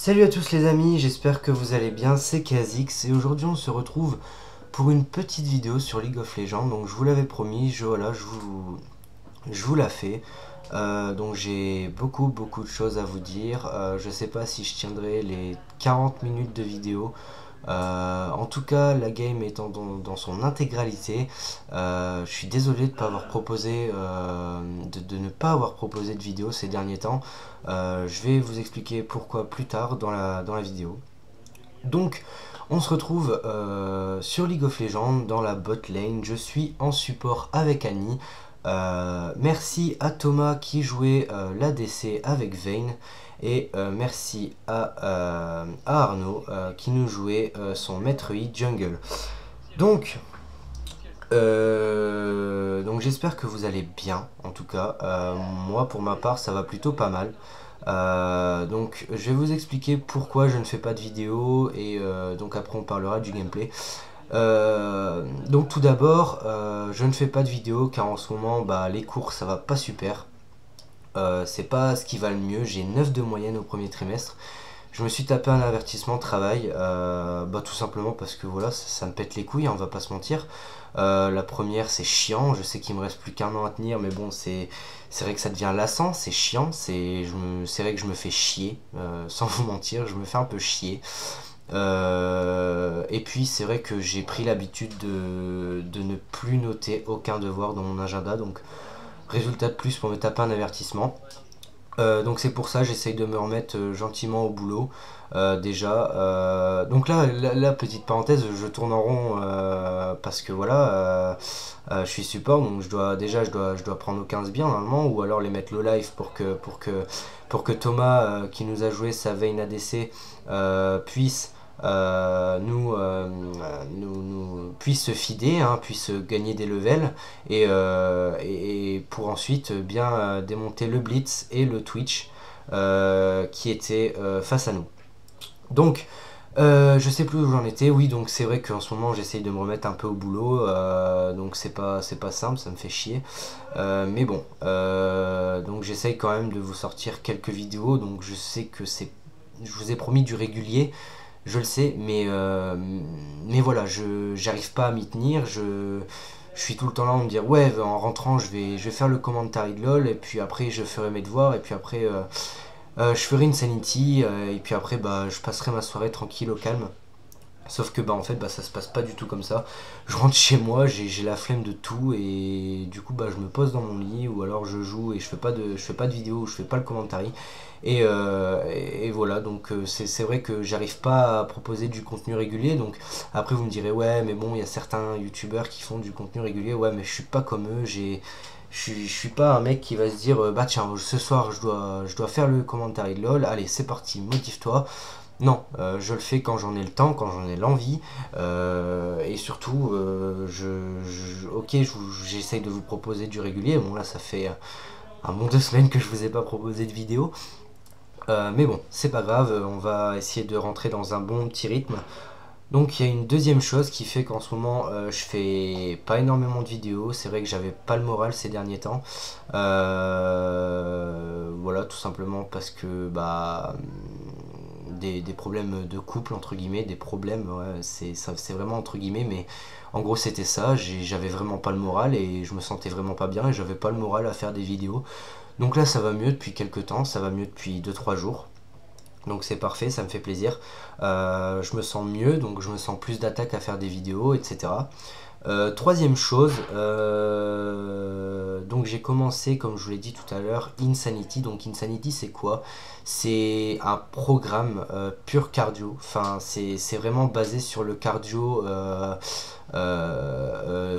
Salut à tous les amis, j'espère que vous allez bien, c'est KazX et aujourd'hui on se retrouve pour une petite vidéo sur League of Legends. Donc je vous l'avais promis, je vous la fais. Donc j'ai beaucoup de choses à vous dire. Je sais pas si je tiendrai les 40 minutes de vidéo. En tout cas, la game étant dans son intégralité, je suis désolé de, pas avoir proposé, de ne pas avoir proposé de vidéo ces derniers temps. Je vais vous expliquer pourquoi plus tard dans la vidéo. Donc, on se retrouve sur League of Legends dans la bot lane. Je suis en support avec Annie. Merci à Thomas qui jouait l'ADC avec Vayne. Et merci à Arnaud qui nous jouait son maître Yi jungle. Donc j'espère que vous allez bien. En tout cas, moi pour ma part, ça va plutôt pas mal. Donc je vais vous expliquer pourquoi je ne fais pas de vidéo et donc après on parlera du gameplay. Donc tout d'abord, je ne fais pas de vidéo car en ce moment les cours ça va pas super. C'est pas ce qui va le mieux, j'ai 9 de moyenne au premier trimestre. Je me suis tapé un avertissement de travail, tout simplement parce que voilà, ça me pète les couilles, hein, on va pas se mentir. La première c'est chiant, je sais qu'il me reste plus qu'un an à tenir, mais bon c'est vrai que ça devient lassant, c'est chiant, c'est vrai que je me fais chier, sans vous mentir, je me fais un peu chier. Et puis c'est vrai que j'ai pris l'habitude de ne plus noter aucun devoir dans mon agenda, donc résultat de plus pour me taper un avertissement. Donc c'est pour ça j'essaye de me remettre gentiment au boulot déjà. Donc là, petite parenthèse, je tourne en rond parce que voilà, je suis support, donc je dois prendre aux 15 bien normalement, ou alors les mettre low life pour que Thomas qui nous a joué sa Vayne ADC puisse puisse se fider, hein, puisse gagner des levels et pour ensuite bien démonter le Blitz et le Twitch qui était face à nous. Donc je sais plus où j'en étais. Oui, donc c'est vrai qu'en ce moment j'essaye de me remettre un peu au boulot, donc c'est pas simple, ça me fait chier, mais bon, donc j'essaye quand même de vous sortir quelques vidéos. Donc je sais que je vous ai promis du régulier, je le sais, mais voilà, j'arrive pas à m'y tenir. Je suis tout le temps là à me dire ouais, en rentrant je vais faire le commentary de LoL, et puis après je ferai mes devoirs, et puis après je ferai une sanity, et puis après je passerai ma soirée tranquille au calme. Sauf que en fait ça se passe pas du tout comme ça. Je rentre chez moi, j'ai la flemme de tout, et du coup je me pose dans mon lit, ou alors je joue et je fais pas de vidéo, je fais pas le commentary. Et voilà, donc c'est vrai que j'arrive pas à proposer du contenu régulier. Donc après vous me direz ouais, mais bon, il y a certains youtubeurs qui font du contenu régulier. Ouais, mais je suis pas comme eux, je suis pas un mec qui va se dire bah tiens, ce soir je dois faire le commentary de LoL, allez c'est parti, motive-toi. Non, je le fais quand j'en ai le temps, quand j'en ai l'envie, et surtout, ok, j'essaye de vous proposer du régulier. Bon là, ça fait un bon 2 semaines que je vous ai pas proposé de vidéo, mais bon, c'est pas grave, on va essayer de rentrer dans un bon petit rythme. Donc il y a une deuxième chose qui fait qu'en ce moment je fais pas énormément de vidéos. C'est vrai que j'avais pas le moral ces derniers temps. Voilà, tout simplement parce que des problèmes de couple entre guillemets, des problèmes, ouais, c'est vraiment entre guillemets, mais en gros c'était ça. J'avais vraiment pas le moral et je me sentais vraiment pas bien et j'avais pas le moral à faire des vidéos. Donc là ça va mieux depuis quelques temps, ça va mieux depuis 2-3 jours. Donc c'est parfait, ça me fait plaisir. Je me sens mieux, donc je me sens plus d'attaque à faire des vidéos, etc. Troisième chose, donc j'ai commencé, comme je vous l'ai dit tout à l'heure, Insanity. Donc Insanity c'est quoi? C'est un programme pur cardio. Enfin c'est vraiment basé sur le cardio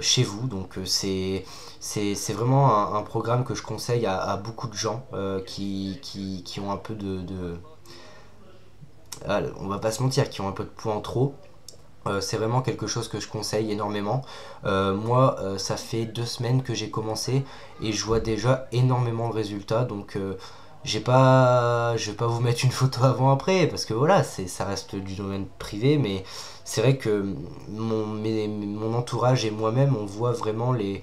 chez vous. Donc c'est vraiment un programme que je conseille à beaucoup de gens qui ont un peu on va pas se mentir, qui ont un peu de poids en trop. C'est vraiment quelque chose que je conseille énormément. Moi, ça fait 2 semaines que j'ai commencé et je vois déjà énormément de résultats. Donc je vais pas vous mettre une photo avant-après, parce que voilà, ça reste du domaine privé, mais c'est vrai que mon entourage et moi-même, on voit vraiment les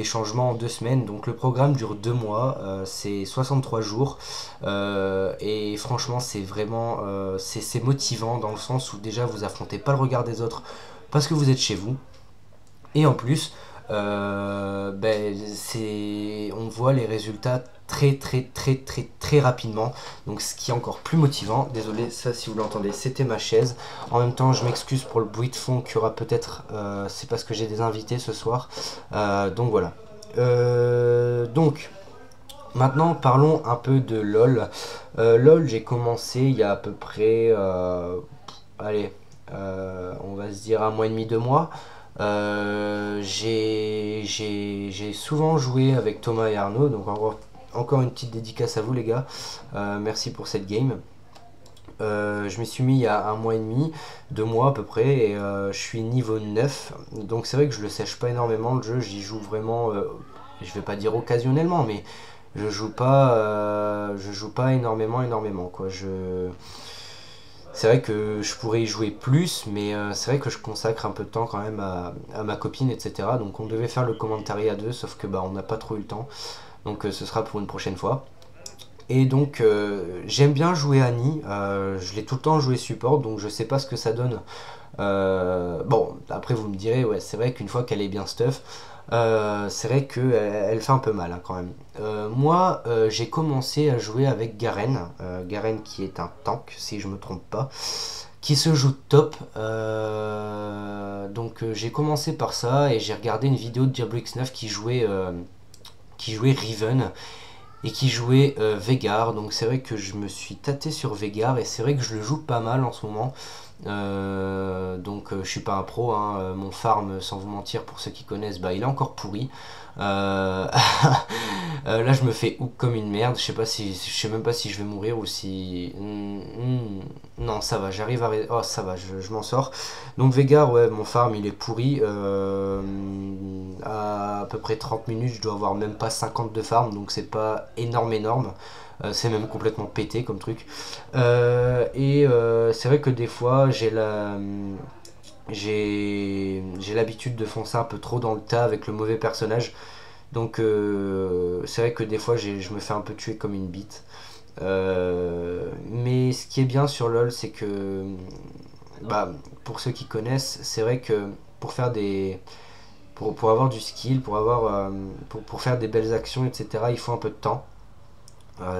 changements en 2 semaines. Donc le programme dure 2 mois, c'est 63 jours, et franchement, c'est vraiment, c'est motivant dans le sens où déjà vous affrontez pas le regard des autres parce que vous êtes chez vous. Et en plus, on voit les résultats très très très très très rapidement. Donc ce qui est encore plus motivant. Désolé, ça si vous l'entendez, c'était ma chaise. En même temps, je m'excuse pour le bruit de fond qu'il y aura peut-être. C'est parce que j'ai des invités ce soir. Donc voilà. Donc maintenant, parlons un peu de LOL. LOL, j'ai commencé il y a à peu près, allez, on va se dire 1 mois et demi, 2 mois. J'ai souvent joué avec Thomas et Arnaud, donc encore une petite dédicace à vous les gars. Merci pour cette game. Je m'y suis mis il y a 1 mois et demi, 2 mois à peu près, et je suis niveau 9. Donc c'est vrai que je le sèche pas énormément le jeu, j'y joue vraiment, je vais pas dire occasionnellement, mais je joue pas énormément quoi. C'est vrai que je pourrais y jouer plus, mais c'est vrai que je consacre un peu de temps quand même à ma copine, etc. Donc on devait faire le commentary à deux, sauf que bah on n'a pas trop eu le temps. Donc ce sera pour une prochaine fois. Et donc j'aime bien jouer Annie, je l'ai tout le temps joué support, donc je sais pas ce que ça donne. Bon, après vous me direz, ouais, c'est vrai qu'une fois qu'elle est bien stuff, c'est vrai qu'elle elle fait un peu mal hein, quand même. Moi, j'ai commencé à jouer avec Garen, Garen qui est un tank, si je me trompe pas, qui se joue top. Donc j'ai commencé par ça et j'ai regardé une vidéo de Diablo X9 qui jouait Riven et qui jouait Veigar. Donc c'est vrai que je me suis tâté sur Veigar et c'est vrai que je le joue pas mal en ce moment. Je suis pas un pro, hein. Mon farm, sans vous mentir, pour ceux qui connaissent, bah il est encore pourri. Euh, Là je me fais hook comme une merde. Je sais même pas si je vais mourir ou si. Non, ça va, j'arrive à. Oh, ça va, je m'en sors. Donc Veigar, ouais, mon farm il est pourri. À peu près 30 minutes, je dois avoir même pas 50 de farm, donc c'est pas énorme. C'est même complètement pété comme truc. C'est vrai que des fois, j'ai l'habitude de foncer un peu trop dans le tas avec le mauvais personnage. Donc c'est vrai que des fois, je me fais un peu tuer comme une bite. Mais ce qui est bien sur LoL, c'est que, bah, pour ceux qui connaissent, c'est vrai que pour faire des, pour avoir du skill, pour faire des belles actions, etc., il faut un peu de temps.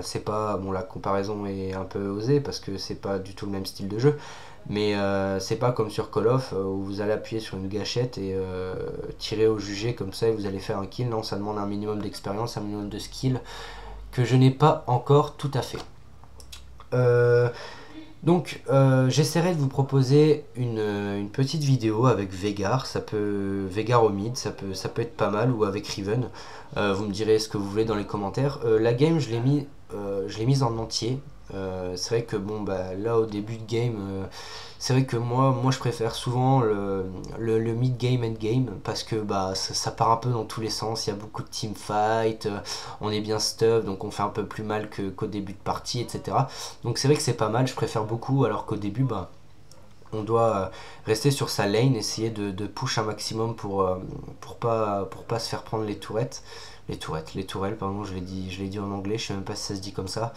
C'est pas bon, la comparaison est un peu osée parce que c'est pas du tout le même style de jeu, mais c'est pas comme sur Call of où vous allez appuyer sur une gâchette et tirer au jugé comme ça et vous allez faire un kill. Non, ça demande un minimum d'expérience, un minimum de skill que je n'ai pas encore tout à fait. Euh, J'essaierai de vous proposer une petite vidéo avec Veigar, Veigar au mid, ça peut être pas mal, ou avec Riven. Vous me direz ce que vous voulez dans les commentaires. La game, je l'ai mise en entier. C'est vrai que bon, bah, là au début de game, c'est vrai que moi je préfère souvent le mid game end game parce que bah ça part un peu dans tous les sens. Il y a beaucoup de team fight, on est bien stuff, donc on fait un peu plus mal qu'au début de partie, etc. Donc c'est vrai que c'est pas mal, je préfère beaucoup, alors qu'au début, bah, on doit rester sur sa lane, essayer de push un maximum pour pas se faire prendre les tourelles, pardon, je l'ai dit en anglais, je sais même pas si ça se dit comme ça.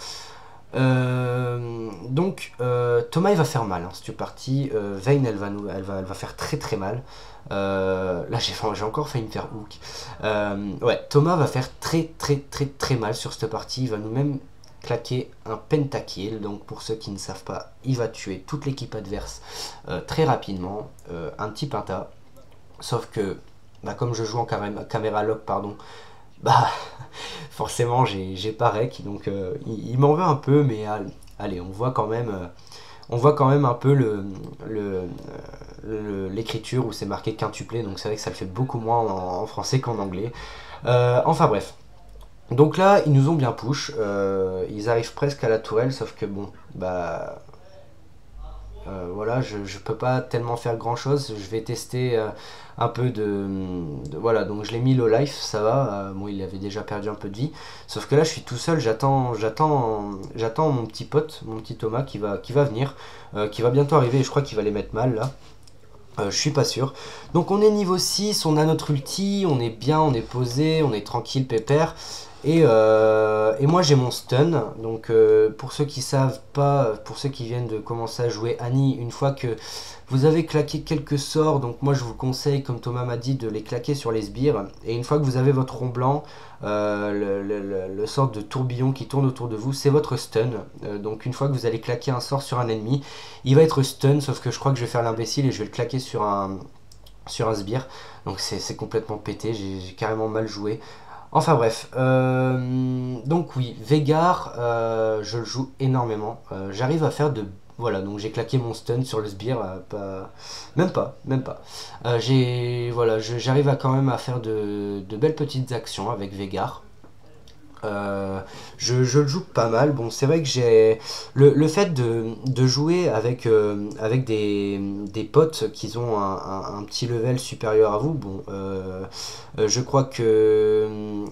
Thomas il va faire mal hein, cette partie. Vayne elle va faire très très mal. Là j'ai encore failli me faire hook. Ouais, Thomas va faire très très très très mal sur cette partie. Il va nous même claquer un pentakill. Donc pour ceux qui ne savent pas, il va tuer toute l'équipe adverse très rapidement. Un petit penta. Sauf que bah, comme je joue en caméra lock, pardon, bah forcément j'ai pas rec, donc il m'en veut un peu, mais allez, on voit quand même un peu l'écriture où c'est marqué quintuplé, donc c'est vrai que ça le fait beaucoup moins en français qu'en anglais. Enfin bref. Donc là, ils nous ont bien push, ils arrivent presque à la tourelle, sauf que bon, bah Voilà, je peux pas tellement faire grand chose. Je vais tester un peu voilà, donc je l'ai mis low life, ça va. Bon, il avait déjà perdu un peu de vie. Sauf que là, je suis tout seul, j'attends mon petit pote, mon petit Thomas qui va venir, qui va bientôt arriver. Et je crois qu'il va les mettre mal là. Je suis pas sûr. Donc on est niveau 6, on a notre ulti, on est bien, on est posé, on est tranquille, pépère. Et moi j'ai mon stun. Donc pour ceux qui savent pas, pour ceux qui viennent de commencer à jouer Annie, une fois que vous avez claqué quelques sorts, donc moi je vous conseille, comme Thomas m'a dit, de les claquer sur les sbires. Et une fois que vous avez votre rond blanc, le sort de tourbillon qui tourne autour de vous, c'est votre stun. Donc une fois que vous allez claquer un sort sur un ennemi, il va être stun, sauf que je crois que je vais faire l'imbécile et je vais le claquer sur un sbire. Donc c'est complètement pété, j'ai carrément mal joué. Enfin bref, donc oui, Veigar, je le joue énormément. J'arrive à faire de... Voilà, donc j'ai claqué mon stun sur le sbire, même pas. Voilà, j'arrive à quand même à faire de belles petites actions avec Veigar. Je le joue pas mal. Bon, c'est vrai que j'ai le fait de jouer avec des potes qui ont un petit level supérieur à vous. Bon, je crois que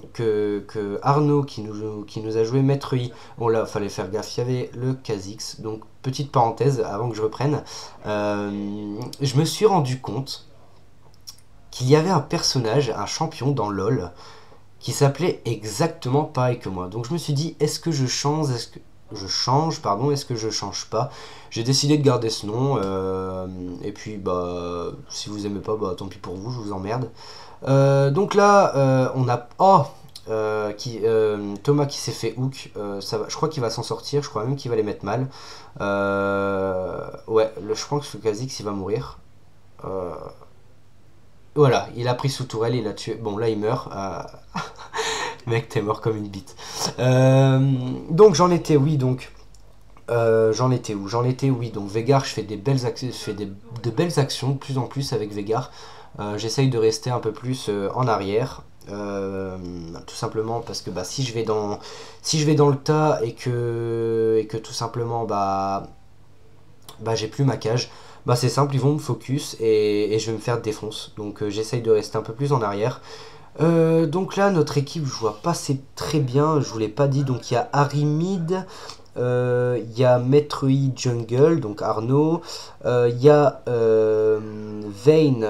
Arnaud qui nous a joué Maître Yi. Bon là, fallait faire gaffe. Il y avait le Kha'Zix. Donc petite parenthèse avant que je reprenne. Je me suis rendu compte qu'il y avait un personnage, un champion dans LoL, qui s'appelait exactement pareil que moi. Donc je me suis dit, est-ce que je change, est-ce que je change pas. J'ai décidé de garder ce nom, et puis bah si vous aimez pas, bah tant pis pour vous, je vous emmerde. Donc là, on a Thomas qui s'est fait hook, ça va, je crois qu'il va s'en sortir, je crois même qu'il va les mettre mal. Ouais, je crois que ce Kha'Zix il va mourir. Voilà, il a pris sous tourelle, il a tué. Bon, là il meurt. Mec, t'es mort comme une bite. Donc j'en étais, oui, donc. J'en étais où? J'en étais, oui. Donc Veigar, je fais de belles actions, de plus en plus avec Veigar. J'essaye de rester un peu plus en arrière. Tout simplement parce que bah, si je vais dans le tas et que tout simplement bah j'ai plus ma cage, bah c'est simple, ils vont me focus et je vais me faire défonce. Donc j'essaye de rester un peu plus en arrière. Donc là notre équipe, je vois pas, c'est très bien, je vous l'ai pas dit. Donc il y a Arimid, il y a Maître Yi Jungle, donc Arnaud, il y a Vayne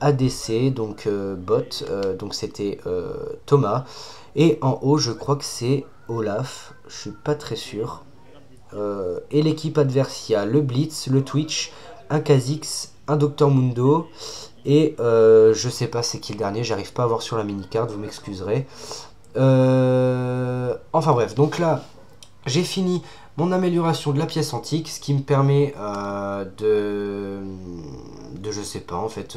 ADC, donc bot, donc c'était Thomas, et en haut je crois que c'est Olaf, je suis pas très sûr. Et l'équipe adverse, il y a le Blitz, le Twitch, un Kha'Zix, un Dr Mundo, et je sais pas c'est qui le dernier, j'arrive pas à voir sur la mini-carte, vous m'excuserez. Enfin bref, donc là j'ai fini mon amélioration de la pièce antique, ce qui me permet je sais pas en fait,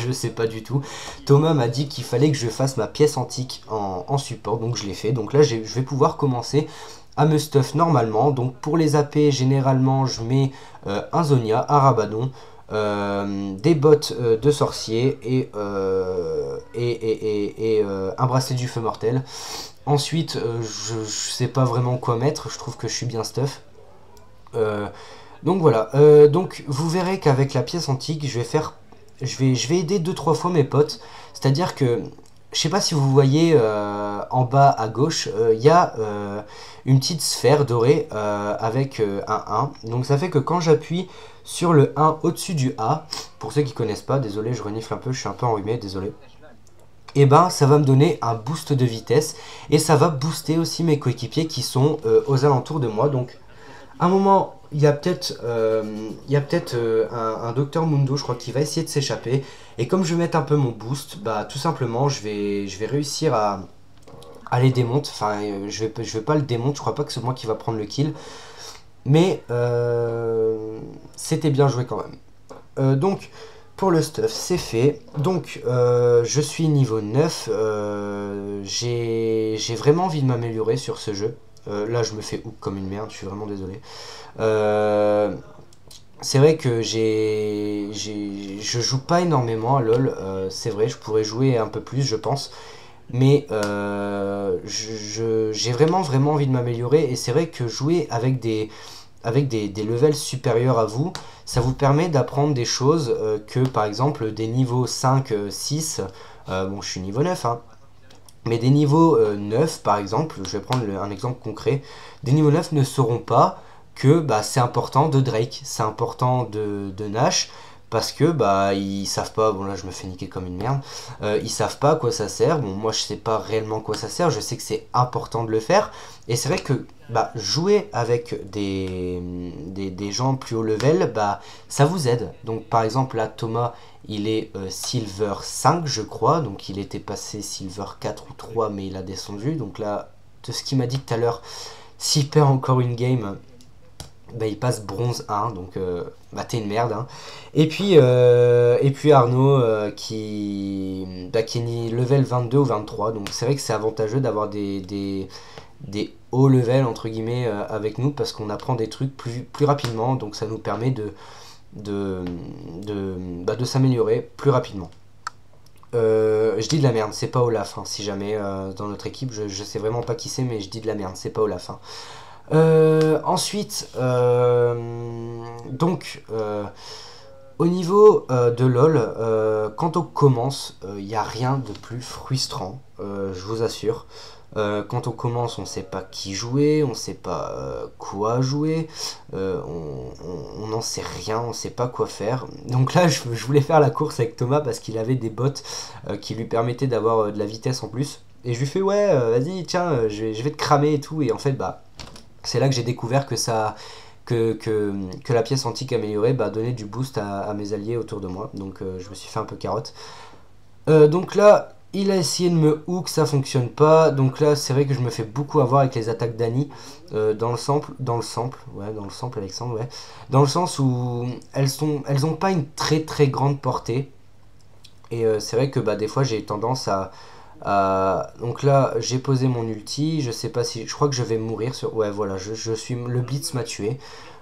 je sais pas du tout. Thomas m'a dit qu'il fallait que je fasse ma pièce antique en support, donc je l'ai fait. Donc là je vais pouvoir commencer à me stuff normalement. Donc pour les AP, généralement je mets un Zonia, un Rabadon, des bottes de sorcier et un bracelet du feu mortel. Ensuite, je sais pas vraiment quoi mettre, je trouve que je suis bien stuff. Donc voilà, donc vous verrez qu'avec la pièce antique, je vais aider 2-3 fois mes potes. C'est-à-dire que, je sais pas si vous voyez en bas à gauche, il y a une petite sphère dorée avec un 1. Donc ça fait que quand j'appuie sur le 1 au-dessus du A, pour ceux qui connaissent pas, désolé je renifle un peu, je suis un peu enrhumé, désolé. Et ben ça va me donner un boost de vitesse et ça va booster aussi mes coéquipiers qui sont aux alentours de moi. Donc à un moment il y a peut-être un Dr Mundo, je crois, qui va essayer de s'échapper, et comme je vais mettre un peu mon boost, bah tout simplement je vais réussir à les démonter. Enfin je vais pas le démonter, je crois pas que c'est moi qui va prendre le kill, mais c'était bien joué quand même. Donc pour le stuff, c'est fait. Donc je suis niveau 9. J'ai vraiment envie de m'améliorer sur ce jeu. Là je me fais hook comme une merde, je suis vraiment désolé. C'est vrai que je joue pas énormément à LoL. C'est vrai, je pourrais jouer un peu plus, je pense. Mais j'ai vraiment envie de m'améliorer. Et c'est vrai que jouer avec des avec des levels supérieurs à vous, ça vous permet d'apprendre des choses que par exemple des niveaux 5, 6, bon je suis niveau 9 hein, mais des niveaux 9 par exemple, je vais prendre un exemple concret, des niveaux 9 ne sauront pas que bah, c'est important de Drake, c'est important de Nash, parce que bah ils savent pas, bon là je me fais niquer comme une merde, ils savent pas à quoi ça sert, bon moi je sais pas réellement à quoi ça sert, je sais que c'est important de le faire, et c'est vrai que bah, jouer avec des gens plus haut level, bah ça vous aide. Donc par exemple là Thomas il est Silver 5 je crois, donc il était passé Silver 4 ou 3 mais il a descendu, donc là de ce qu'il m'a dit tout à l'heure, s'il perd encore une game, bah, il passe bronze 1, donc bah, t'es une merde. Hein. Et puis Arnaud qui est level 22 ou 23, donc c'est vrai que c'est avantageux d'avoir des hauts level entre guillemets avec nous parce qu'on apprend des trucs plus rapidement, donc ça nous permet de s'améliorer plus rapidement. Je dis de la merde, c'est pas Olaf, hein, si jamais dans notre équipe, je sais vraiment pas qui c'est, mais je dis de la merde, c'est pas Olaf. Hein. Ensuite, donc, au niveau de LoL, quand on commence, il n'y a rien de plus frustrant, je vous assure. Quand on commence, on sait pas qui jouer, on sait pas quoi jouer, on n'en sait rien, on sait pas quoi faire. Donc là, je voulais faire la course avec Thomas parce qu'il avait des bots qui lui permettaient d'avoir de la vitesse en plus. Et je lui fais ouais, vas-y, tiens, je vais te cramer et tout. Et en fait, bah, c'est là que j'ai découvert que la pièce antique améliorée bah, donnait du boost à mes alliés autour de moi. Donc je me suis fait un peu carotte. Donc là, il a essayé de me hook, ça fonctionne pas. Donc là, c'est vrai que je me fais beaucoup avoir avec les attaques d'Annie dans le sample, Alexandre, ouais. Dans le sens où elles ont pas une très très grande portée. Et c'est vrai que bah, des fois, j'ai tendance donc là, j'ai posé mon ulti. Je sais pas si. Je crois que je vais mourir sur. Ouais, voilà, je suis. Le blitz m'a tué.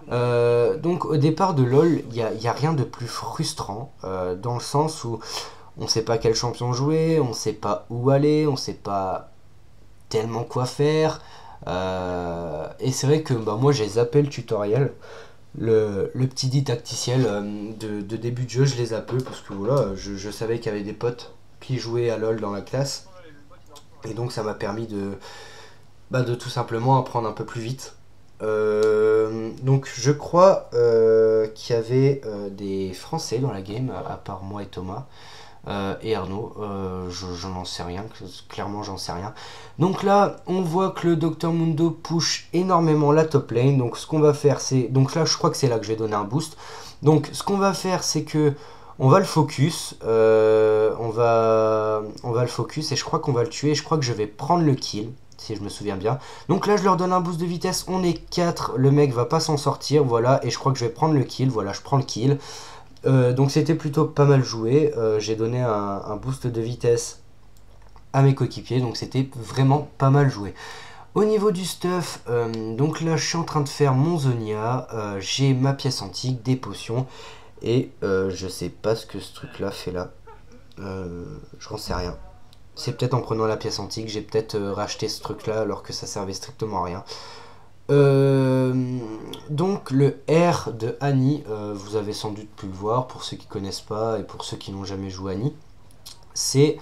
Donc au départ de LoL, y a rien de plus frustrant dans le sens où on sait pas quel champion jouer, on sait pas où aller, on sait pas tellement quoi faire. Et c'est vrai que bah, moi j'ai zappé le tutoriel, le petit dit tacticiel de début de jeu, je les zappé parce que voilà, je savais qu'il y avait des potes qui jouaient à LoL dans la classe. Et donc ça m'a permis de tout simplement apprendre un peu plus vite. Donc je crois qu'il y avait des Français dans la game, à part moi et Thomas. Et Arnaud, je n'en sais rien, clairement j'en sais rien. Donc là, on voit que le Dr Mundo push énormément la top lane. Donc ce qu'on va faire, c'est... Donc là, je crois que c'est là que je vais donner un boost. Donc ce qu'on va faire, c'est que on va le focus, on va le focus et je crois qu'on va le tuer. Je crois que je vais prendre le kill, si je me souviens bien. Donc là, je leur donne un boost de vitesse. On est 4, le mec va pas s'en sortir, voilà. Et je crois que je vais prendre le kill, voilà, je prends le kill. Donc c'était plutôt pas mal joué. J'ai donné un boost de vitesse à mes coéquipiers, donc c'était vraiment pas mal joué. Au niveau du stuff, donc là je suis en train de faire mon Zonia, j'ai ma pièce antique, des potions, et je sais pas ce que ce truc là fait là. J'en sais rien. C'est peut-être en prenant la pièce antique, j'ai peut-être racheté ce truc là alors que ça servait strictement à rien. Donc le R de Annie, vous avez sans doute pu le voir pour ceux qui connaissent pas et pour ceux qui n'ont jamais joué Annie, c'est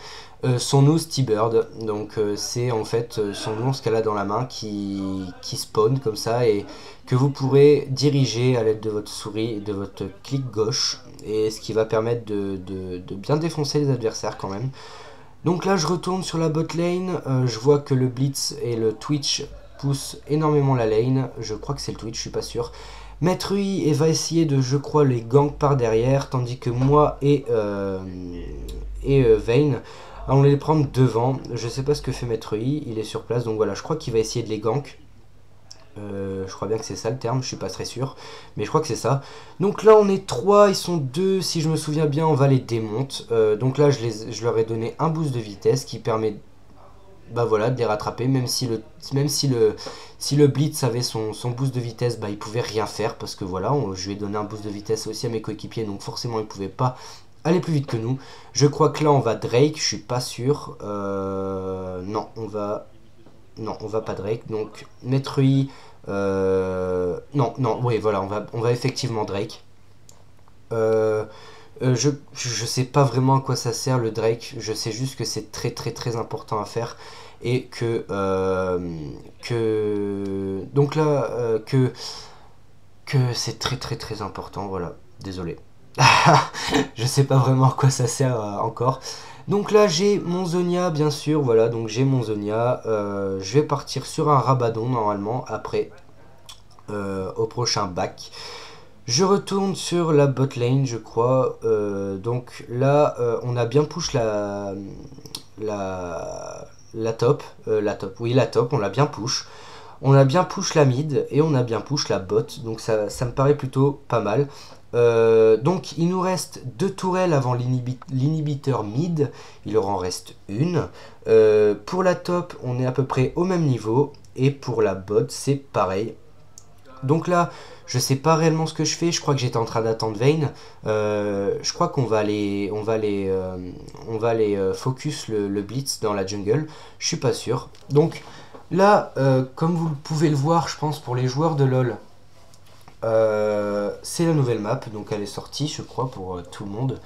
son ours T-Bird. Donc c'est en fait son ours qu'elle a dans la main qui spawn comme ça et que vous pourrez diriger à l'aide de votre souris et de votre clic gauche, et ce qui va permettre de bien défoncer les adversaires quand même. Donc là je retourne sur la bot lane, je vois que le Blitz et le Twitch pousse énormément la lane, je crois que c'est le Twitch, je suis pas sûr. Maître UI va essayer de, je crois, les ganks par derrière, tandis que moi et Vayne allons les prendre devant. Je sais pas ce que fait Maître UI, il est sur place, donc voilà, je crois qu'il va essayer de les gank. Je crois bien que c'est ça le terme, je suis pas très sûr, mais je crois que c'est ça. Donc là on est 3, ils sont 2, si je me souviens bien, on va les démonter. Donc là je leur ai donné un boost de vitesse qui permet bah voilà, de les rattraper, même si le Blitz avait son boost de vitesse, bah il pouvait rien faire parce que voilà, je lui ai donné un boost de vitesse aussi à mes coéquipiers, donc forcément il pouvait pas aller plus vite que nous. Je crois que là on va Drake, je suis pas sûr. Non, on va Non, on va pas Drake. Donc, Maître Yi... non, non, oui, voilà, on va effectivement Drake. Je sais pas vraiment à quoi ça sert le Drake, je sais juste que c'est très très très important à faire et donc là que c'est très très très important, voilà, désolé. Je sais pas vraiment à quoi ça sert encore. Donc là j'ai mon Zonia bien sûr, voilà, donc j'ai mon Zonia, je vais partir sur un Rabadon normalement après au prochain bac. Je retourne sur la bot lane, je crois. Donc là, on a bien push la top. La top, oui, la top, on l'a bien push. On a bien push la mid et on a bien push la bot. Donc ça me paraît plutôt pas mal. Donc il nous reste 2 tourelles avant l'inhibiteur mid. Il leur en reste une. Pour la top, on est à peu près au même niveau. Et pour la bot, c'est pareil. Donc là, je sais pas réellement ce que je fais. Je crois que j'étais en train d'attendre Vayne. Je crois qu'on va aller, focus le blitz dans la jungle. Je suis pas sûr. Donc là, comme vous pouvez le voir, je pense pour les joueurs de LoL, c'est la nouvelle map. Donc elle est sortie, je crois, pour tout le monde.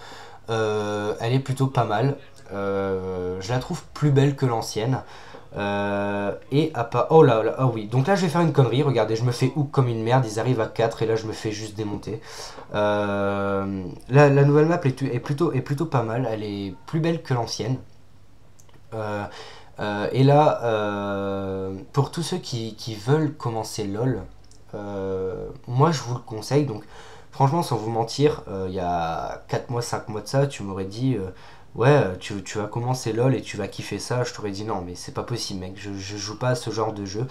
Elle est plutôt pas mal. Je la trouve plus belle que l'ancienne. Et à pas. Oh là là, ah oui. Donc là, je vais faire une connerie. Regardez, je me fais hook comme une merde. Ils arrivent à 4 et là, je me fais juste démonter. La nouvelle map est plutôt pas mal. Elle est plus belle que l'ancienne. Et là, pour tous ceux qui veulent commencer LoL, moi, je vous le conseille. Donc, franchement, sans vous mentir, il y a 4 mois, 5 mois de ça, tu m'aurais dit. Ouais, tu vas commencer LoL et tu vas kiffer ça. Je t'aurais dit non, mais c'est pas possible, mec. Je joue pas à ce genre de jeu.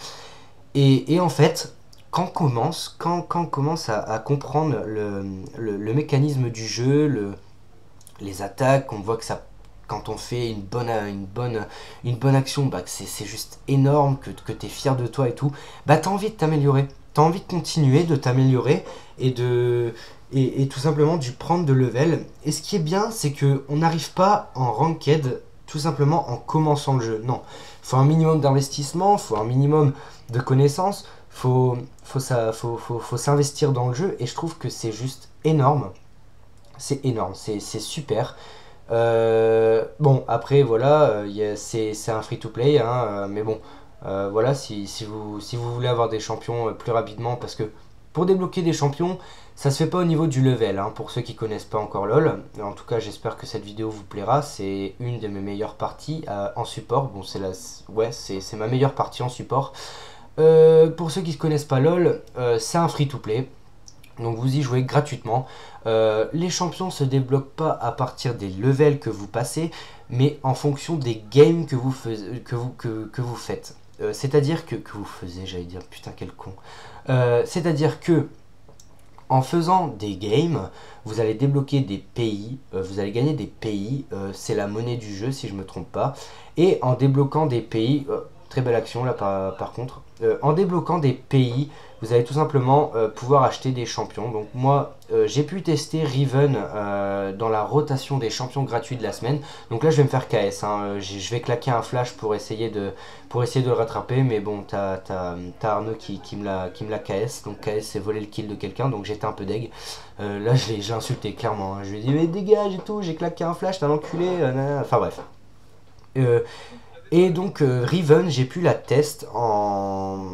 Et en fait, quand on commence à comprendre le mécanisme du jeu, les attaques, on voit que ça, quand on fait une bonne action, bah, que c'est juste énorme, que t'es fier de toi et tout, bah t'as envie de t'améliorer. T'as envie de continuer, de t'améliorer et tout simplement du prendre de level. Et ce qui est bien, c'est que on n'arrive pas en ranked tout simplement en commençant le jeu. Non, faut un minimum d'investissement, faut un minimum de connaissances, faut s'investir dans le jeu. Et je trouve que c'est juste énorme. C'est énorme, c'est super. Bon, après, voilà, c'est un free-to-play, hein, mais bon, voilà, si vous voulez avoir des champions plus rapidement, parce que pour débloquer des champions, ça se fait pas au niveau du level, hein, pour ceux qui connaissent pas encore LoL. En tout cas, j'espère que cette vidéo vous plaira. C'est une de mes meilleures parties en support. Bon, c'est ma meilleure partie en support. Pour ceux qui ne connaissent pas LoL, c'est un free-to-play. Donc vous y jouez gratuitement. Les champions se débloquent pas à partir des levels que vous passez, mais en fonction des games que vous faites. C'est-à-dire que vous faisiez, j'allais dire, putain quel con. C'est-à-dire que en faisant des games, vous allez débloquer des pays, vous allez gagner des pays, c'est la monnaie du jeu si je me trompe pas. Et en débloquant des pays, très belle action là par contre, en débloquant des pays, vous allez tout simplement pouvoir acheter des champions. Donc moi, j'ai pu tester Riven dans la rotation des champions gratuits de la semaine. Donc là, je vais me faire KS. Hein. Je vais claquer un flash pour essayer de le rattraper. Mais bon, t'as Arnaud qui me l'a KS. Donc KS, c'est voler le kill de quelqu'un. Donc j'étais un peu deg. Là, je l'ai insulté clairement. Hein. Je lui ai dit, mais dégage et tout. J'ai claqué un flash, t'as l'enculé. Enfin bref. Et donc Riven, j'ai pu la test dans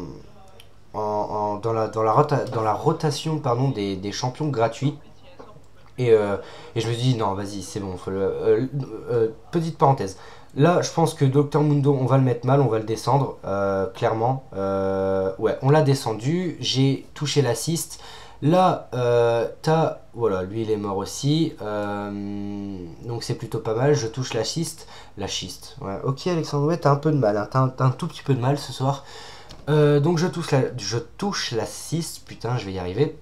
la rotation pardon, des champions gratuits. Et je me dis non vas-y c'est bon petite parenthèse, là je pense que Dr Mundo on va le mettre mal, on va le descendre clairement. Ouais, on l'a descendu, j'ai touché l'assist. Là voilà, lui il est mort aussi, donc c'est plutôt pas mal. Je touche la schiste, ouais. Ok Alexandre, ouais t'as un peu de mal, hein. T'as un tout petit peu de mal ce soir. Donc je touche la 6, putain je vais y arriver.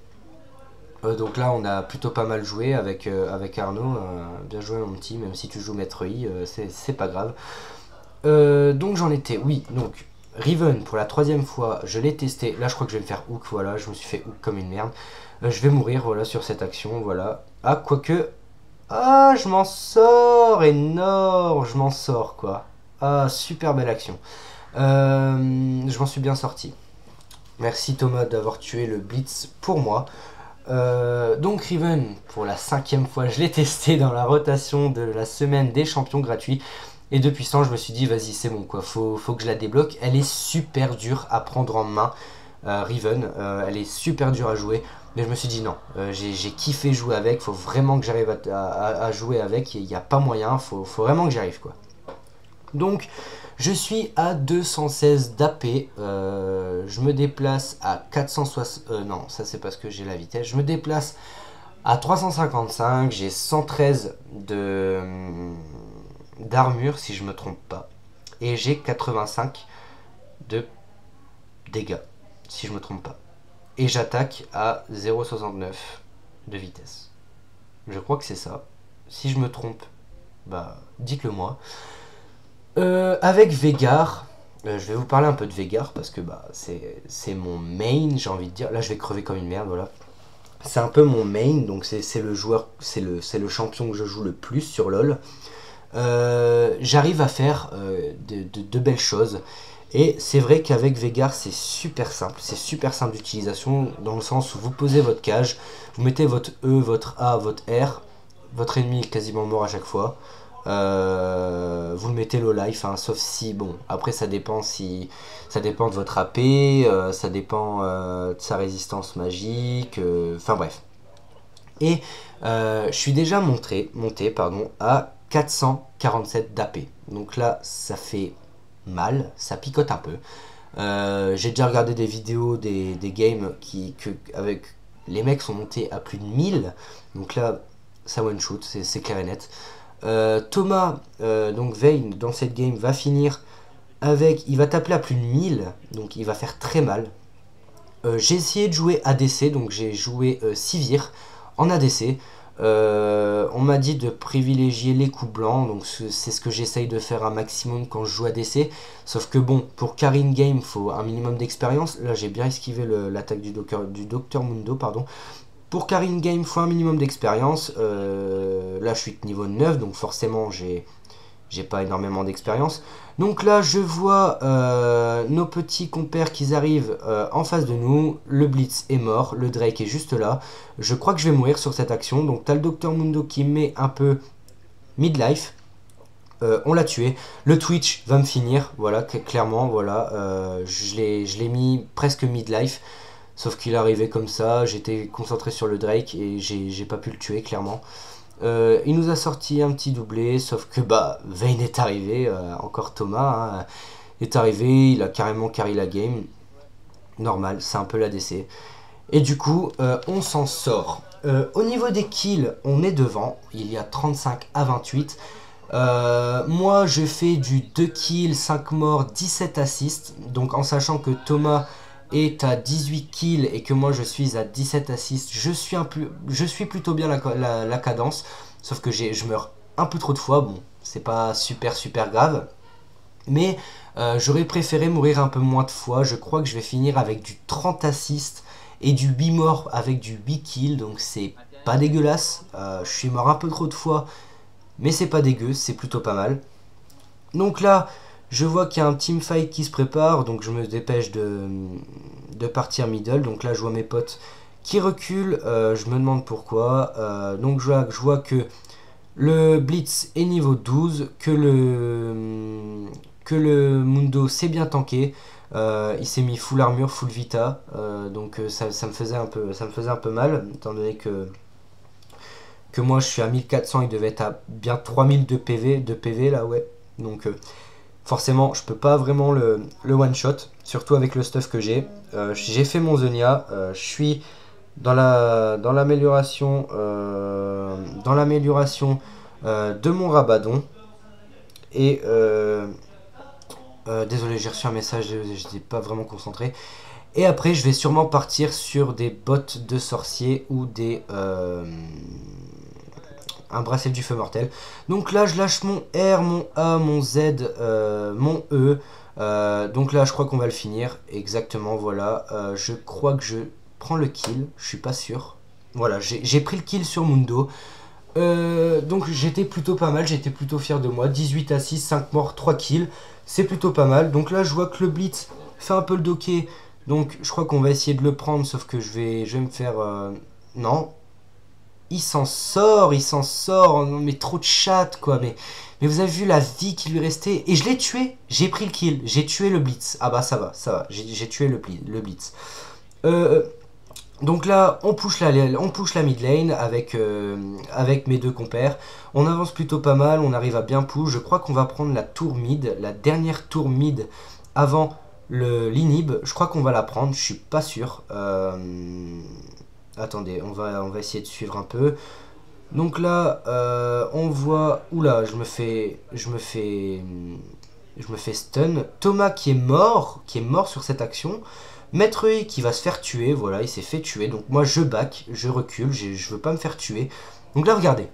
Donc là on a plutôt pas mal joué avec Arnaud, bien joué mon petit, même si tu joues Maître Yi, c'est pas grave. Donc j'en étais, oui, donc Riven pour la 3e fois, je l'ai testé, là je crois que je vais me faire hook, voilà, je me suis fait hook comme une merde. Je vais mourir, voilà, sur cette action, voilà. Ah, quoique, ah je m'en sors, énorme, je m'en sors quoi. Ah, super belle action. Je m'en suis bien sorti. Merci Thomas d'avoir tué le Blitz pour moi. Donc Riven, pour la 5e fois, je l'ai testé dans la rotation de la semaine des champions gratuits. Et depuis ce temps, je me suis dit, vas-y, c'est bon, quoi, faut que je la débloque. Elle est super dure à prendre en main, Riven. Elle est super dure à jouer. Mais je me suis dit, non, j'ai kiffé jouer avec. Faut vraiment que j'arrive à jouer avec. Il n'y a pas moyen, faut vraiment que j'y arrive, quoi. Donc, je suis à 216 d'AP. Je me déplace à 460. Non, ça c'est parce que j'ai la vitesse. Je me déplace à 355. J'ai 113 d'armure, si je me trompe pas. Et j'ai 85 de dégâts, si je me trompe pas. Et j'attaque à 0,69 de vitesse. Je crois que c'est ça. Si je me trompe, bah dites-le moi. Avec Veigar, je vais vous parler un peu de Veigar parce que bah, c'est mon main, j'ai envie de dire. Là, je vais crever comme une merde, voilà. C'est un peu mon main, donc c'est le joueur, c'est le champion que je joue le plus sur LoL. J'arrive à faire de belles choses. Et c'est vrai qu'avec Veigar, c'est super simple d'utilisation dans le sens où vous posez votre cage, vous mettez votre E, votre A, votre R, votre ennemi est quasiment mort à chaque fois. Vous le mettez low life, hein, sauf si, bon, après ça dépend de votre AP, ça dépend de sa résistance magique, enfin bref. Et je suis déjà monté à 447 d'AP. Donc là, ça fait mal, ça picote un peu. J'ai déjà regardé des vidéos, des games avec les mecs sont montés à plus de 1000. Donc là, ça one shoot, c'est clair et net. Thomas, donc Vayne, dans cette game, va finir avec. Il va taper à plus de 1000, donc il va faire très mal. J'ai essayé de jouer ADC, donc j'ai joué Sivir en ADC. On m'a dit de privilégier les coups blancs, donc c'est ce que j'essaye de faire un maximum quand je joue ADC. Sauf que bon, pour carry in game, il faut un minimum d'expérience. Là, j'ai bien esquivé l'attaque du Dr Mundo, pardon. Pour carry in game, il faut un minimum d'expérience. Là, je suis de niveau 9, donc forcément, j'ai pas énormément d'expérience. Donc là, je vois nos petits compères qui arrivent en face de nous. Le Blitz est mort, le Drake est juste là. Je crois que je vais mourir sur cette action. Donc t'as le Dr Mundo qui met un peu midlife. On l'a tué. Le Twitch va me finir, voilà, clairement, voilà. Je l'ai mis presque midlife. Sauf qu'il est arrivé comme ça, j'étais concentré sur le Drake et j'ai pas pu le tuer, clairement. Il nous a sorti un petit doublé, sauf que bah Vayne est arrivé, encore Thomas hein, est arrivé, il a carrément carry la game. Normal, c'est un peu l'ADC. Et du coup, on s'en sort. Au niveau des kills, on est devant, il y a 35 à 28. Moi, je fais du 2 kills, 5 morts, 17 assists. Donc en sachant que Thomas est à 18 kills et que moi je suis à 17 assists, je suis plutôt bien la cadence, sauf que je meurs un peu trop de fois, bon c'est pas super grave, mais j'aurais préféré mourir un peu moins de fois. Je crois que je vais finir avec du 30 assists et du 8 morts avec du 8 kills, donc c'est pas dégueulasse. Je suis mort un peu trop de fois, mais c'est pas dégueu, c'est plutôt pas mal. Donc là, je vois qu'il y a un teamfight qui se prépare, donc je me dépêche de partir middle. Donc là, je vois mes potes qui reculent, je me demande pourquoi. Donc je vois que le Blitz est niveau 12, que le Mundo s'est bien tanké. Il s'est mis full armure, full vita, donc ça me faisait un peu mal, étant donné que moi je suis à 1400, il devait être à bien 3000 de PV là, ouais. Donc forcément, je peux pas vraiment le one shot, surtout avec le stuff que j'ai. J'ai fait mon Zhonya, je suis dans l'amélioration de mon Rabadon. Et désolé, j'ai reçu un message, je n'étais pas vraiment concentré. Et après, je vais sûrement partir sur des bottes de sorcier ou un bracelet du feu mortel. Donc là, je lâche mon R, mon A, mon Z, mon E. Donc là, je crois qu'on va le finir. Exactement, voilà. Je crois que je prends le kill. Je suis pas sûr. Voilà, j'ai pris le kill sur Mundo. Donc j'étais plutôt pas mal. J'étais plutôt fier de moi. 18 à 6, 5 morts, 3 kills. c'est plutôt pas mal. Donc là, je vois que le Blitz fait un peu le docké. Donc je crois qu'on va essayer de le prendre, sauf que je vais me faire... Non. Il s'en sort. Mais trop de chat, quoi. Mais vous avez vu la vie qui lui restait. Et je l'ai tué. J'ai pris le kill. J'ai tué le Blitz. Ah bah ça va, ça va. J'ai tué le Blitz. Donc là, on push la mid lane avec mes deux compères. On avance plutôt pas mal, on arrive à bien push. Je crois qu'on va prendre la tour mid, la dernière tour mid avant l'inhib. Je crois qu'on va la prendre, je suis pas sûr. Attendez, on va essayer de suivre un peu. Donc là, on voit... Oula, je me fais stun. Thomas qui est mort sur cette action. Maître E qui va se faire tuer, voilà, il s'est fait tuer. Donc moi je back, je recule, je veux pas me faire tuer. Donc là regardez,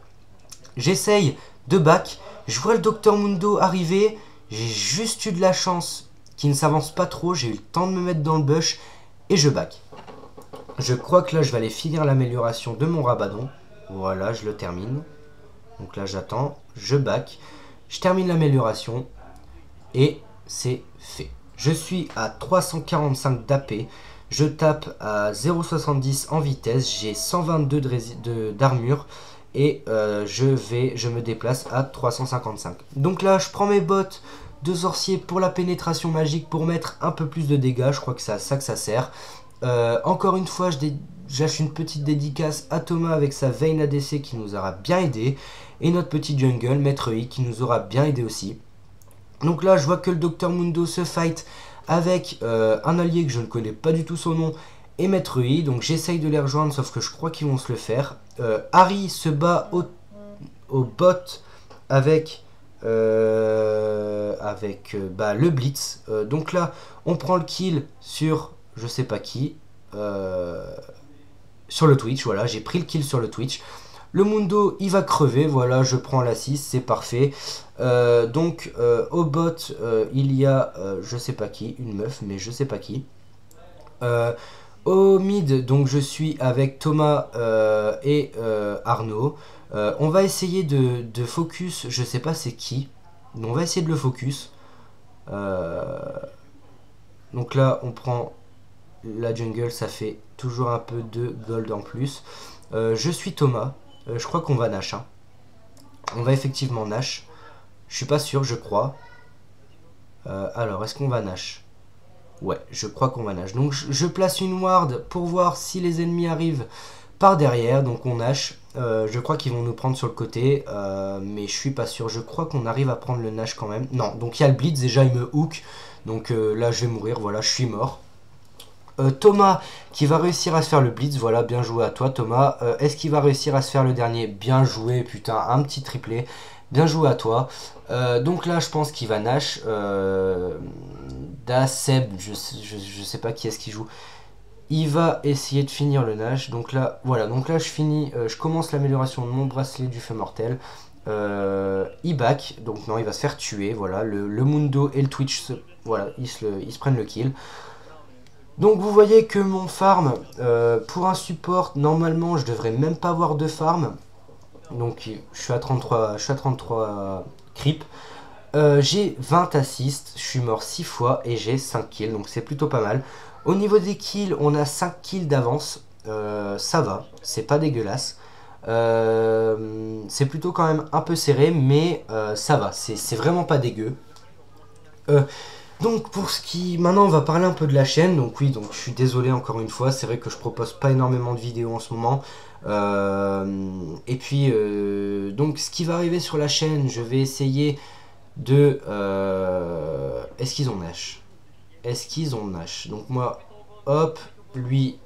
j'essaye de back, je vois le Docteur Mundo arriver, j'ai juste eu de la chance qu'il ne s'avance pas trop, j'ai eu le temps de me mettre dans le bush et je back. Je crois que là je vais aller finir l'amélioration de mon Rabadon. Voilà, je le termine. Donc là j'attends, je back, je termine l'amélioration et c'est fait. Je suis à 345 d'AP, je tape à 0,70 en vitesse, j'ai 122 d'armure et je me déplace à 355. Donc là, je prends mes bottes de sorcier pour la pénétration magique pour mettre un peu plus de dégâts, je crois que c'est à ça que ça sert. Encore une fois, je lâche une petite dédicace à Thomas avec sa Vayne ADC qui nous aura bien aidé et notre petit jungle, Maître I, qui nous aura bien aidé aussi. Donc là, je vois que le Docteur Mundo se fight avec un allié que je ne connais pas du tout son nom et Maître I. Donc j'essaye de les rejoindre, sauf que je crois qu'ils vont se le faire. Harry se bat au bot avec, le Blitz. Donc là, on prend le kill sur je sais pas qui. Sur le Twitch, voilà, j'ai pris le kill sur le Twitch. Le Mundo, il va crever, voilà, je prends l'assist, c'est parfait. Au bot, il y a, je sais pas qui, une meuf, mais je sais pas qui. Au mid, donc je suis avec Thomas et Arnaud. On va essayer de focus, je sais pas c'est qui, mais on va essayer de le focus. Donc là, on prend la jungle, ça fait toujours un peu de gold en plus. Je suis Thomas. Je crois qu'on va Nash. Hein. On va effectivement Nash. Je suis pas sûr, je crois. Alors, est-ce qu'on va Nash? Ouais, je crois qu'on va Nash. Donc, je place une ward pour voir si les ennemis arrivent par derrière. Donc, on Nash. Je crois qu'ils vont nous prendre sur le côté. Mais je suis pas sûr. Je crois qu'on arrive à prendre le Nash quand même. Non, donc il y a le Blitz. Déjà, il me hook. Donc là, je vais mourir. Voilà, je suis mort. Thomas qui va réussir à se faire le blitz, voilà, bien joué à toi Thomas. Est-ce qu'il va réussir à se faire le dernier? Bien joué, putain, un petit triplé, bien joué à toi. Donc là je pense qu'il va Nash, Daseb, je sais pas qui est-ce qui joue. Il va essayer de finir le Nash, donc là, voilà, donc là je finis, je commence l'amélioration de mon bracelet du feu mortel. Il back, donc non, il va se faire tuer, voilà, le Mundo et le Twitch, voilà, ils se prennent le kill. Donc vous voyez que mon farm, pour un support, normalement je devrais même pas avoir de farm. Donc je suis à 33 creep. J'ai 20 assists, je suis mort 6 fois et j'ai 5 kills, donc c'est plutôt pas mal. Au niveau des kills, on a 5 kills d'avance, ça va, c'est pas dégueulasse. C'est plutôt quand même un peu serré, mais ça va, c'est vraiment pas dégueu. Donc pour ce qui... Maintenant on va parler un peu de la chaîne. Donc oui, donc je suis désolé encore une fois. C'est vrai que je propose pas énormément de vidéos en ce moment. Et puis donc ce qui va arriver sur la chaîne, je vais essayer de... Est-ce qu'ils ont Nash? Est-ce qu'ils ont Nash? Donc moi, hop, lui,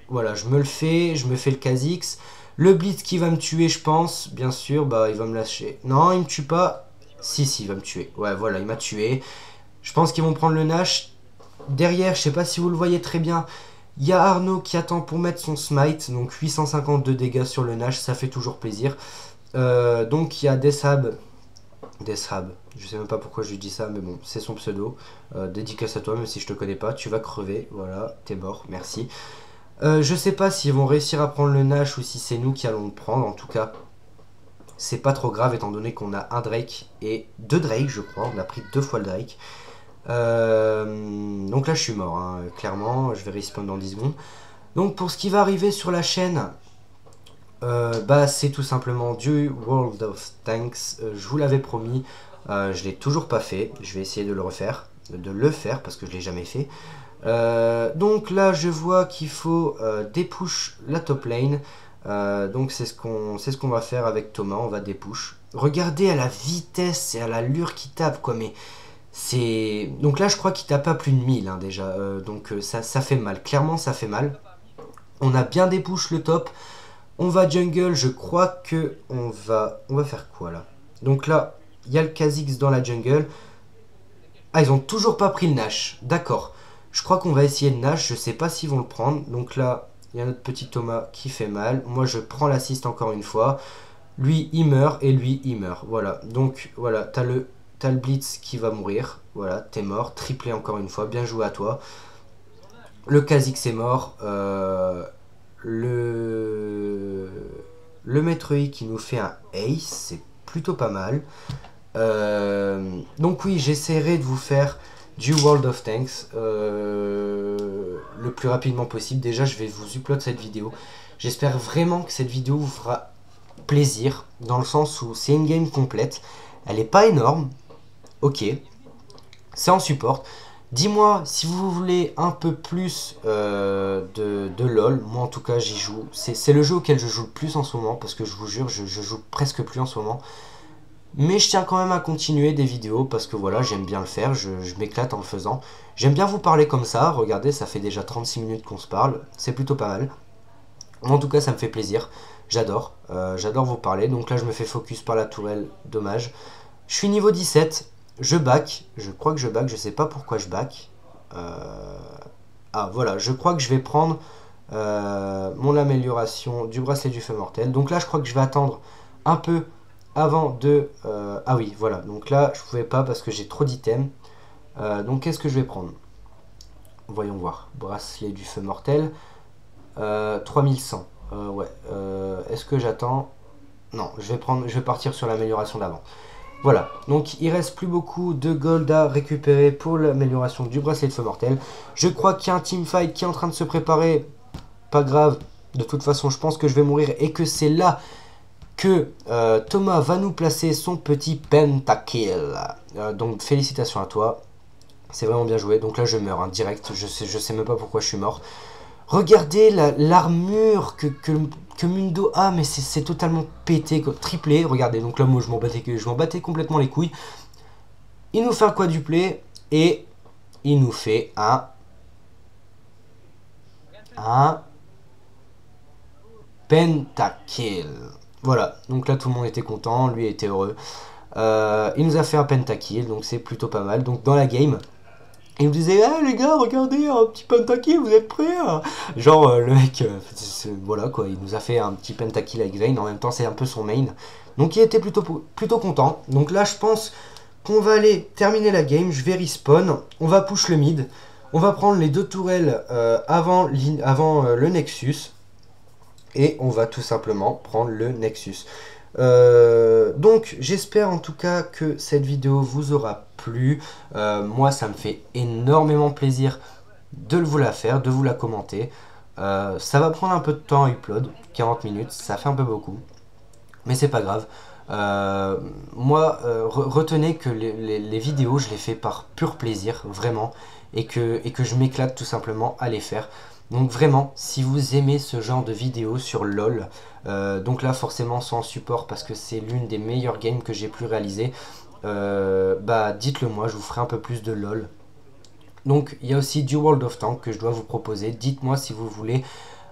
voilà, je me fais le Kha'Zix. Le Blitz qui va me tuer, je pense, bien sûr, bah il va me lâcher. Non, il me tue pas. Si, il va me tuer. Ouais, voilà, il m'a tué. Je pense qu'ils vont prendre le Nash. Derrière, je sais pas si vous le voyez très bien, il y a Arnaud qui attend pour mettre son smite. Donc 852 dégâts sur le Nash, ça fait toujours plaisir. Donc il y a Deshab. Je sais même pas pourquoi je lui dis ça, mais bon, c'est son pseudo. Dédicace à toi, même si je te connais pas, tu vas crever. Voilà, t'es mort, merci. Je sais pas s'ils vont réussir à prendre le Nash ou si c'est nous qui allons le prendre. En tout cas, c'est pas trop grave étant donné qu'on a un Drake et 2 Drake, je crois. On a pris 2 fois le Drake. Donc là, je suis mort, hein, clairement. Je vais respawn dans 10 secondes. Donc pour ce qui va arriver sur la chaîne, bah, c'est tout simplement du World of Tanks. Je vous l'avais promis, je l'ai toujours pas fait. Je vais essayer de le refaire, parce que je l'ai jamais fait. Donc là, je vois qu'il faut dépush la top lane. Donc c'est ce qu'on va faire avec Thomas. On va dépush. Regardez à la vitesse et à l'allure qu'il tape, quoi. Mais c'est donc là, je crois qu'il tape à plus de 1000 hein, déjà. Donc ça fait mal. Clairement, ça fait mal. On a bien dépush le top. On va jungle, je crois que on va faire quoi là? Donc là, il y a le Kha'Zix dans la jungle. Ah, ils ont toujours pas pris le Nash. D'accord. Je crois qu'on va essayer le Nash, je sais pas s'ils vont le prendre. Donc là, il y a notre petit Thomas qui fait mal. Moi, je prends l'assist encore une fois. Lui, il meurt et lui, il meurt. Voilà. Donc voilà, t'as le Blitz qui va mourir. Voilà, t'es mort. Triplé encore une fois. Bien joué à toi. Le Kha'Zix est mort. Le Maître Yi qui nous fait un ace, c'est plutôt pas mal. Donc oui, j'essaierai de vous faire du World of Tanks le plus rapidement possible. Déjà, je vais vous upload cette vidéo. J'espère vraiment que cette vidéo vous fera plaisir, dans le sens où c'est une game complète. Elle est pas énorme, ok, c'est en support. Dis-moi si vous voulez un peu plus de LOL. Moi en tout cas j'y joue. C'est le jeu auquel je joue le plus en ce moment. Parce que je vous jure je joue presque plus en ce moment. Mais je tiens quand même à continuer des vidéos. Parce que voilà, j'aime bien le faire. Je m'éclate en le faisant. J'aime bien vous parler comme ça. Regardez, ça fait déjà 36 minutes qu'on se parle. C'est plutôt pas mal. En tout cas ça me fait plaisir. J'adore. J'adore vous parler. Donc là je me fais focus par la tourelle. Dommage. Je suis niveau 17. Je back, je crois que je back, je sais pas pourquoi je back. Ah voilà, je crois que je vais prendre mon amélioration du bracelet du feu mortel. Donc là je crois que je vais attendre un peu avant de... ah oui, voilà, donc là je pouvais pas parce que j'ai trop d'items. Donc qu'est-ce que je vais prendre? Voyons voir, bracelet du feu mortel. 3100, ouais. Est-ce que j'attends? Non, je vais partir sur l'amélioration d'avant. Voilà, donc il reste plus beaucoup de gold à récupérer pour l'amélioration du bracelet de feu mortel. Je crois qu'il y a un teamfight qui est en train de se préparer. Pas grave, de toute façon je pense que je vais mourir et que c'est là que Thomas va nous placer son petit pentakill. Donc félicitations à toi, c'est vraiment bien joué. Donc là je meurs hein, direct, je sais même pas pourquoi je suis mort. Regardez l'armure que Mundo a, mais c'est totalement pété, triplé. Regardez, donc là, moi, je m'en battais complètement les couilles. Il nous fait un quadruplé et il nous fait un pentakill. Voilà, donc là, tout le monde était content, lui était heureux. Il nous a fait un pentakill, donc c'est plutôt pas mal. Donc dans la game... il nous disait, ah les gars, regardez, un petit pentakill, vous êtes prêts? Genre, le mec, voilà quoi, il nous a fait un petit pentakill avec Vayne, en même temps c'est un peu son main. Donc il était plutôt content. Donc là je pense qu'on va aller terminer la game, je vais respawn, on va push le mid, on va prendre les 2 tourelles avant le Nexus, et on va tout simplement prendre le Nexus. Donc j'espère en tout cas que cette vidéo vous aura plu. Moi ça me fait énormément plaisir de vous la faire, de vous la commenter. Ça va prendre un peu de temps à upload, 40 minutes, ça fait un peu beaucoup, mais c'est pas grave. Moi retenez que les vidéos je les fais par pur plaisir, vraiment, et que je m'éclate tout simplement à les faire. Donc vraiment, si vous aimez ce genre de vidéos sur LOL, donc là forcément sans support parce que c'est l'une des meilleures games que j'ai pu réaliser, bah dites-le moi, je vous ferai un peu plus de LOL. Donc il y a aussi du World of Tanks que je dois vous proposer, dites-moi si vous voulez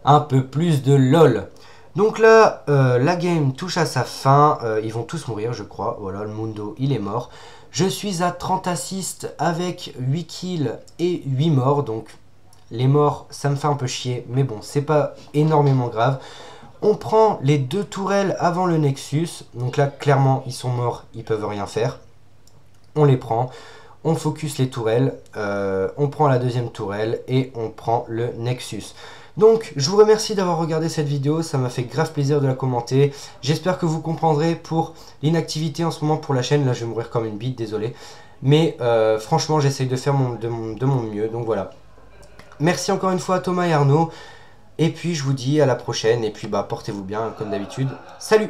un peu plus de LOL. Donc là, la game touche à sa fin, ils vont tous mourir je crois, voilà, le Mundo il est mort. Je suis à 30 assists avec 8 kills et 8 morts, donc... les morts, ça me fait un peu chier, mais bon, c'est pas énormément grave. On prend les 2 tourelles avant le Nexus. Donc là, clairement, ils sont morts, ils peuvent rien faire. On les prend, on focus les tourelles, on prend la 2e tourelle et on prend le Nexus. Donc, je vous remercie d'avoir regardé cette vidéo, ça m'a fait grave plaisir de la commenter. J'espère que vous comprendrez pour l'inactivité en ce moment pour la chaîne. Là, je vais mourir comme une bite, désolé. Mais franchement, j'essaye de faire de mon mieux, donc voilà. Merci encore une fois à Thomas et Arnaud. Et puis, je vous dis à la prochaine. Et puis, bah, portez-vous bien, comme d'habitude. Salut!